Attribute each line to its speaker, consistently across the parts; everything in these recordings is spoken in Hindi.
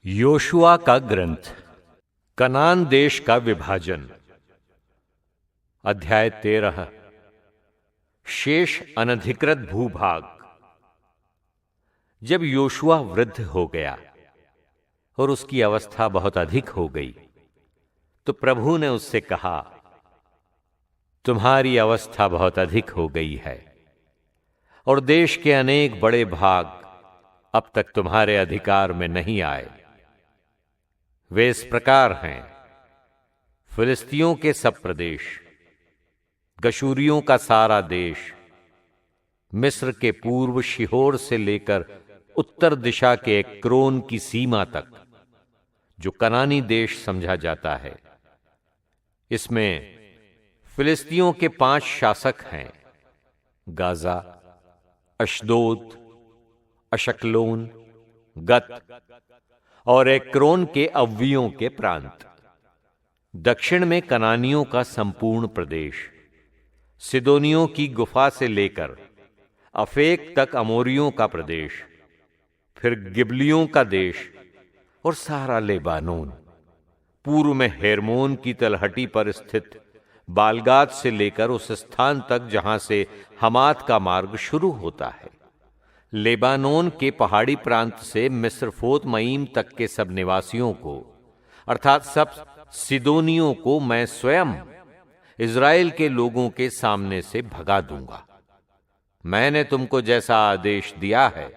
Speaker 1: योशुआ का ग्रंथ कनान देश का विभाजन। अध्याय 13। शेष अनधिकृत भूभाग। जब योशुआ वृद्ध हो गया और उसकी अवस्था बहुत अधिक हो गई, तो प्रभु ने उससे कहा, तुम्हारी अवस्था बहुत अधिक हो गई है और देश के अनेक बड़े भाग अब तक तुम्हारे अधिकार में नहीं आए। वे इस प्रकार हैं: फिलिस्तियों के सब प्रदेश, गशूरियों का सारा देश, मिस्र के पूर्व शिहोर से लेकर उत्तर दिशा के एक्रोन की सीमा तक, जो कनानी देश समझा जाता है। इसमें फिलिस्तियों के 5 शासक हैं: गाजा, अश्दोद, अशकलोन, गत और एक्रोन के अव्वियों के प्रांत। दक्षिण में कनानियों का संपूर्ण प्रदेश, सिदोनियों की गुफा से लेकर अफेक तक अमोरियों का प्रदेश, फिर गिबलियों का देश और सारा लेबानोन। पूर्व में हेर्मोन की तलहटी पर स्थित बालगाद से लेकर उस स्थान तक जहां से हमात का मार्ग शुरू होता है। लेबानोन के पहाड़ी प्रांत से मिस्रफोत मईम तक के सब निवासियों को, अर्थात सब सिदोनियों को मैं स्वयं इज़राइल के लोगों के सामने से भगा दूंगा। मैंने तुमको जैसा आदेश दिया है,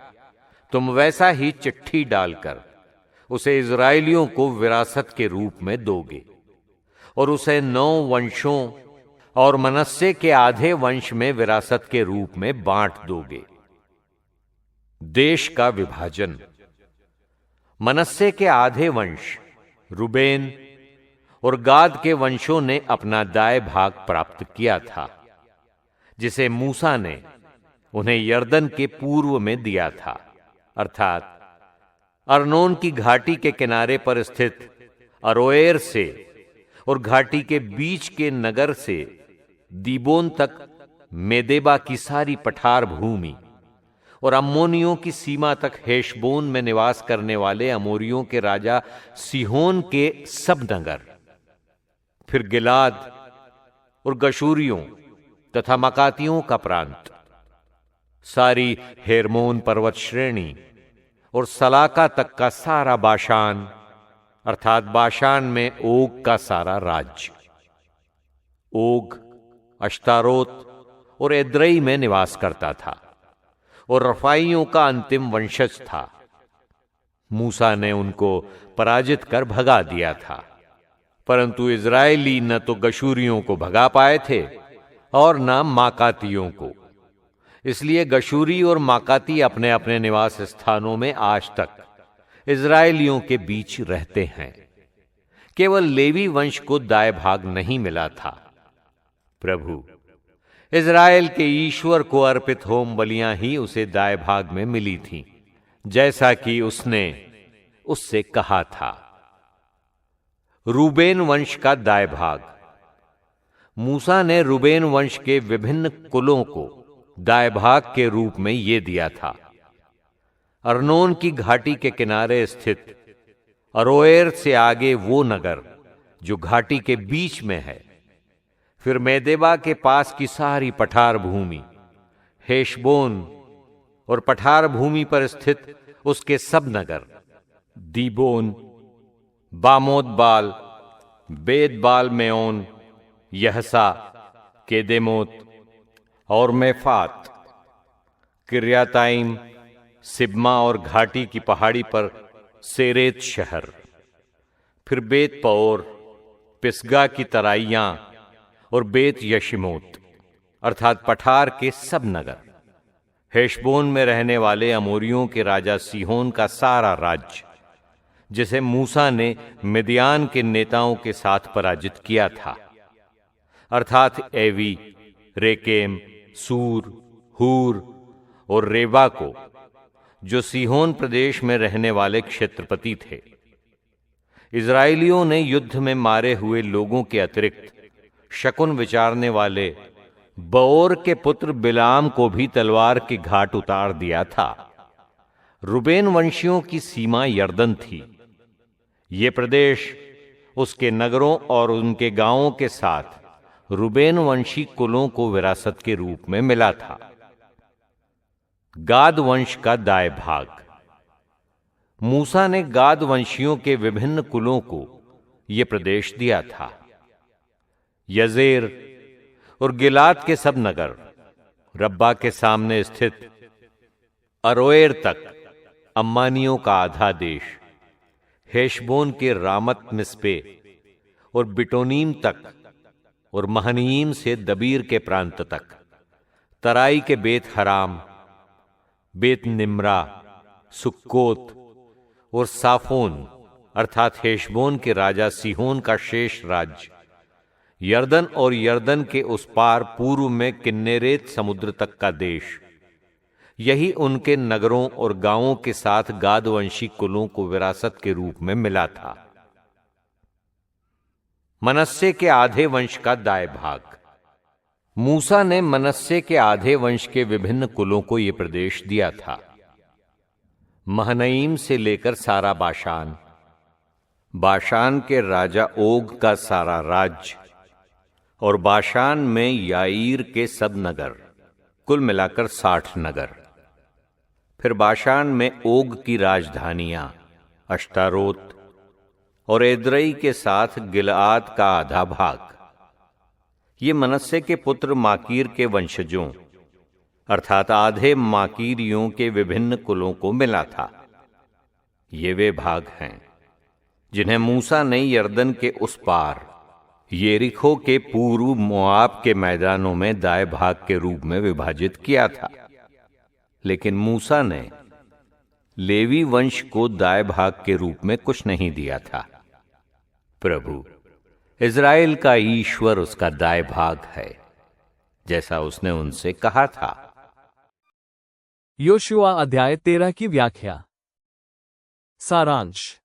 Speaker 1: तुम वैसा ही चिट्ठी डालकर उसे इज़राइलियों को विरासत के रूप में दोगे और उसे 9 वंशों और मनस्से के आधे वंश में विरासत के रूप में बांट दोगे। देश का विभाजन। मनस्से के आधे वंश रूबेन और गाद के वंशों ने अपना दाएं भाग प्राप्त किया था, जिसे मूसा ने उन्हें यरदन के पूर्व में दिया था, अर्थात अर्नोन की घाटी के किनारे पर स्थित अरोएर से और घाटी के बीच के नगर से दीबोन तक मेदेबा की सारी पठार भूमि और अम्मोनियों की सीमा तक हेशबोन में निवास करने वाले अमोरियों के राजा सीहोन के सब नगर, फिर गिलाद और गशूरियों तथा मकातियों का प्रांत, सारी हेर्मोन पर्वत श्रेणी और सलाका तक का सारा बाशान, अर्थात बाशान में ओग का सारा राज्य। ओग अश्तारोत और एद्रई में निवास करता था और रफाइयों का अंतिम वंशज था। मूसा ने उनको पराजित कर भगा दिया था, परंतु इज़राइली न तो गशूरियों को भगा पाए थे और न माकातियों को। इसलिए गशूरी और माकाती अपने अपने निवास स्थानों में आज तक इज़राइलियों के बीच रहते हैं। केवल लेवी वंश को दाएं भाग नहीं मिला था। प्रभु इज़राइल के ईश्वर को अर्पित होम बलियां ही उसे दाएं भाग में मिली थीं, जैसा कि उसने उससे कहा था। रूबेन वंश का दाएं भाग। मूसा ने रूबेन वंश के विभिन्न कुलों को दाएं भाग के रूप में यह दिया था: अर्नोन की घाटी के किनारे स्थित अरोएर से आगे वो नगर जो घाटी के बीच में है, फिर मेदेबा के पास की सारी पठार भूमि, हेशबोन और पठार भूमि पर स्थित उसके सब नगर, दीबोन, बामोदबाल, बेतबाल मेओन, यहसा, केदेमोत और मेफात, किर्याताइम, सिब्मा और घाटी की पहाड़ी पर सेरेत शहर, फिर बेत पओर, पिसगा की तराइयां और बेत यशिमोत, अर्थात पठार के सब नगर, हेशबोन में रहने वाले अमोरियों के राजा सीहोन का सारा राज्य, जिसे मूसा ने मिद्यान के नेताओं के साथ पराजित किया था, अर्थात एवी, रेकेम, सूर, हूर और रेबा को, जो सीहोन प्रदेश में रहने वाले क्षेत्रपति थे। इज़राइलियों ने युद्ध में मारे हुए लोगों के अतिरिक्त शकुन विचारने वाले बओर के पुत्र बिलाम को भी तलवार की घाट उतार दिया था। रूबेन वंशियों की सीमा यरदन थी ये प्रदेश उसके नगरों और उनके गांवों के साथ रूबेन वंशी कुलों को विरासत के रूप में मिला था। गाद वंश का दाएं भाग। मूसा ने गाद वंशियों के विभिन्न कुलों को यह प्रदेश दिया था। यजेर और गिलाद के सब नगर, रब्बा के सामने स्थित अरोएर तक अम्मानियों का आधा देश, हेशबोन के रामत मिस्पे और बिटोनीम तक और महनीम से दबीर के प्रांत तक, तराई के बेत हराम, बेत निम्रा, सुक्कोत और साफोन अर्थात हेशबोन के राजा सीहोन का शेष राज्य, यर्दन और यर्दन के उस पार पूर्व में किन्नेरेत समुद्र तक का देश, यही उनके नगरों और गांवों के साथ गादवंशी कुलों को विरासत के रूप में मिला था। मनस्से के आधे वंश का दाएं भाग। मूसा ने मनस्से के आधे वंश के विभिन्न कुलों को यह प्रदेश दिया था। महनईम से लेकर सारा बाशान, बाशान के राजा ओग का सारा राज्य और बाशान में याईर के सब नगर, कुल मिलाकर 60 नगर। फिर बाशान में ओग की राजधानियां अश्तारोत और एद्रई के साथ गिलआद का आधा भाग। ये मनस्से के पुत्र माकीर के वंशजों अर्थात आधे माकीरियों के विभिन्न कुलों को मिला था। ये वे भाग हैं जिन्हें मूसा ने यर्दन के उस पार येरिखो के पूर्व मोआब के मैदानों में दाएं भाग के रूप में विभाजित किया था। लेकिन मूसा ने लेवी वंश को दाएं भाग के रूप में कुछ नहीं दिया था। प्रभु इज़राइल का ईश्वर उसका दाएं भाग है, जैसा उसने उनसे कहा था।
Speaker 2: योशुआ अध्याय 13 की व्याख्या। सारांश।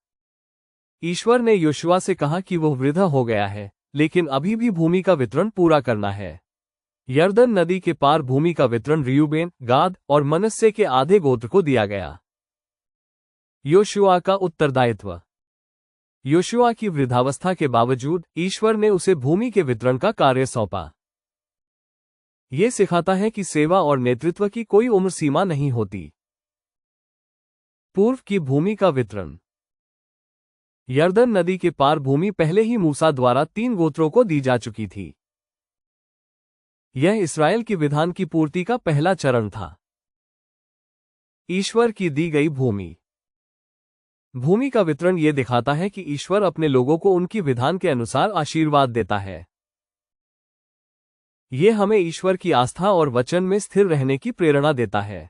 Speaker 2: ईश्वर ने योशुआ से कहा कि वह वृद्ध हो गया है, लेकिन अभी भी भूमि का वितरण पूरा करना है। यर्दन नदी के पार भूमि का वितरण रूबेन, गाद और मनस्से के आधे गोत्र को दिया गया। योशुआ का उत्तरदायित्व। योशुआ की वृद्धावस्था के बावजूद ईश्वर ने उसे भूमि के वितरण का कार्य सौंपा। यह सिखाता है कि सेवा और नेतृत्व की कोई उम्र सीमा नहीं होती। पूर्व की भूमि का वितरण। यर्दन नदी के पार भूमि पहले ही मूसा द्वारा 3 गोत्रों को दी जा चुकी थी। यह इस्राएल की विधान की पूर्ति का पहला चरण था। ईश्वर की दी गई भूमि। भूमि का वितरण यह दिखाता है कि ईश्वर अपने लोगों को उनकी विधान के अनुसार आशीर्वाद देता है। यह हमें ईश्वर की आस्था और वचन में स्थिर रहने की प्रेरणा देता है।